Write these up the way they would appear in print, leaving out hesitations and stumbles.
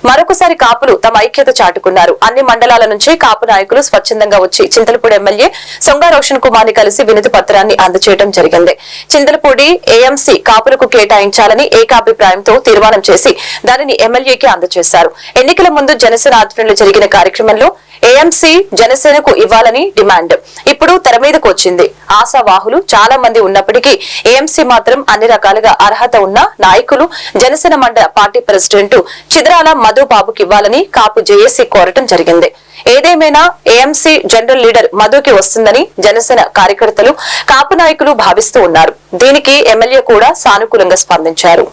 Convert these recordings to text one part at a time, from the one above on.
మరొకసారి కాపులు తమ ఐక్యత చాటుకున్నారు. అన్ని మండలాల నుంచి కాపు నాయకులు స్వచ్ఛందంగా వచ్చి చింతలపూడి ఎమ్మెల్యే సొంగ రోషన్ కుమార్ ని కలిసి వినతి పత్రాన్ని అందజేయడం జరిగింది. చింతలపూడి ఏఎంసీ కాపులకు కేటాయించాలని ఏకాభిప్రాయంతో తీర్మానం చేసి దానిని ఎమ్మెల్యేకి అందజేశారు. ఎన్నికల ముందు జనసేన ఆధ్వర్యంలో జరిగిన కార్యక్రమంలో ఏఎంసీ జనసేనకు ఇవ్వాలని డిమాండ్ ఇప్పుడు తెర మీదకు వచ్చింది. ఆశావాహులు చాలా మంది ఉన్నప్పటికీ ఏఎంసీ మాత్రం అన్ని రకాలుగా అర్హత ఉన్న నాయకులు జనసేన మండల పార్టీ ప్రెసిడెంట్ చిద్రాల మధుబాబుకి ఇవ్వాలని కాపు జేఏసీ కోరటం జరిగింది. ఏదేమైనా ఏఎంసీ జనరల్ లీడర్ మధుకి వస్తుందని జనసేన కార్యకర్తలు కాపు నాయకులు భావిస్తూ ఉన్నారు. దీనికి ఎమ్మెల్యే కూడా సానుకూలంగా స్పందించారు.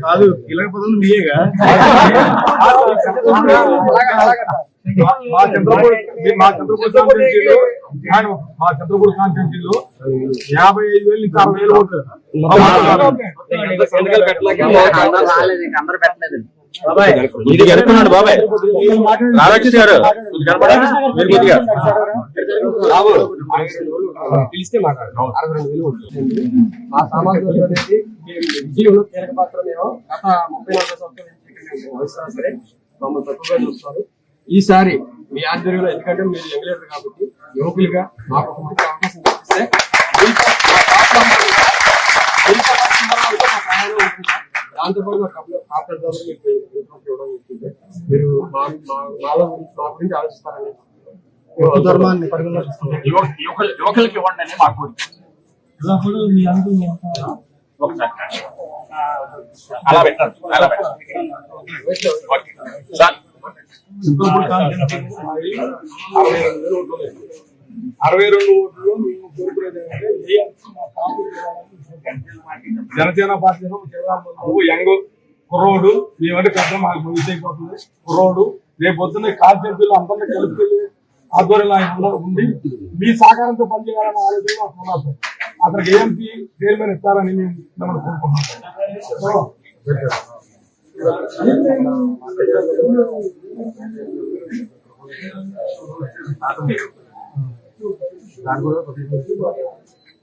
కాదు ఇలాగ పదవులు మీయేగా మా చంద్రపూడి కాన్స్టిట్యూన్సీలో 55,000 నుంచి 60,000 ఓట్లు. ఇది జరుగుతున్నాడు బాబాయ్ రాధాకృష్ణ గారు పిలిస్తే మాట్లాడు. 62,000 ఓట్లు మా సామాజిక విజయంలో కీలక పాత్ర. మేము గత 34 సంవత్సరాల నుంచి సరే మమ్మల్ని తక్కువగా చూస్తున్నారు. ఈసారి మీ ఆధ్వర్యంలో, ఎందుకంటే మీరు యంగ్ కాబట్టి యువకులుగా మాకు ఒక మంచి అవకాశం కల్పిస్తే దాంతోపాటు కాపాడుతారు మీరు మాలో మా గురించి ఆలోచిస్తారని ధర్మాన్ని పరిగణిస్తున్నారు. యువకులకి ఇవ్వండి అని మా కోరిక. మీ అందరూ అలా పెట్టండి. 62 ఓట్లు. మేము కోరుకునేది ఏంటంటే జనసేన పార్టీ యంగ్ కుర్రోడు, మేమంటే పెద్ద మాకు విజయపోతుంది. కుర్రోడు రేపు పొద్దున్న కాన్స్టిట్యూన్సీలో అందరినీ కలుపుకెళ్ళి ఆధ్వర్యంలో ఆయన ఉండి మీ సహకారంతో పనిచేయాలన్న ఆలోచనలో ఉన్నారు సార్. అతనికి ఏఎంపీ చైర్మన్ ఇస్తారని మేము మిమ్మల్ని కోరుకుంటున్నాం.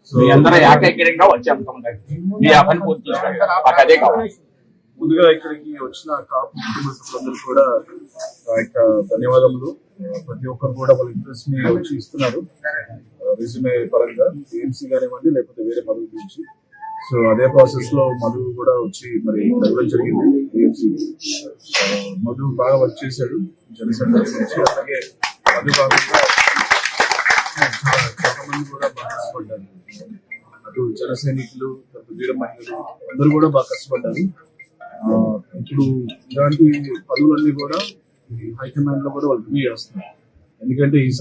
మీ అందరూ ఏకైక్యంగా వచ్చాము. మీ ఆ పని పూర్తి చేస్తారు. మాకు అదే కావాలి. ముందుగా ఇక్కడికి వచ్చిన కాపు కుటుంబ సభ్యులందరూ కూడా ధన్యవాదములు. ప్రతి ఒక్కరు కూడా వాళ్ళ ఇంట్రెస్ట్ ని వచ్చి ఇస్తున్నారు రెజ్యూమే పరంగా, ఏఎంసీ కానివ్వండి లేకపోతే వేరే పదవి గురించి. సో అదే ప్రాసెస్ లో మధు కూడా వచ్చి మరి ఇవ్వడం జరిగింది. ఏఎంసీ మధు బాగా వర్క్ చేశాడు జనసేన నుంచి. అలాగే మధు భాగంగా చాలా మంది కూడా బాగా కష్టపడ్డారు. అటు జన సైనికులు, వీర మహిళలు అందరూ కూడా బాగా కష్టపడ్డారు. ఇప్పుడు ఇలాంటి పదవులన్నీ కూడా హైకమాండ్ లో కూడా వాళ్ళు రివ్యూ చేస్తున్నారు. ఎందుకంటే ఈ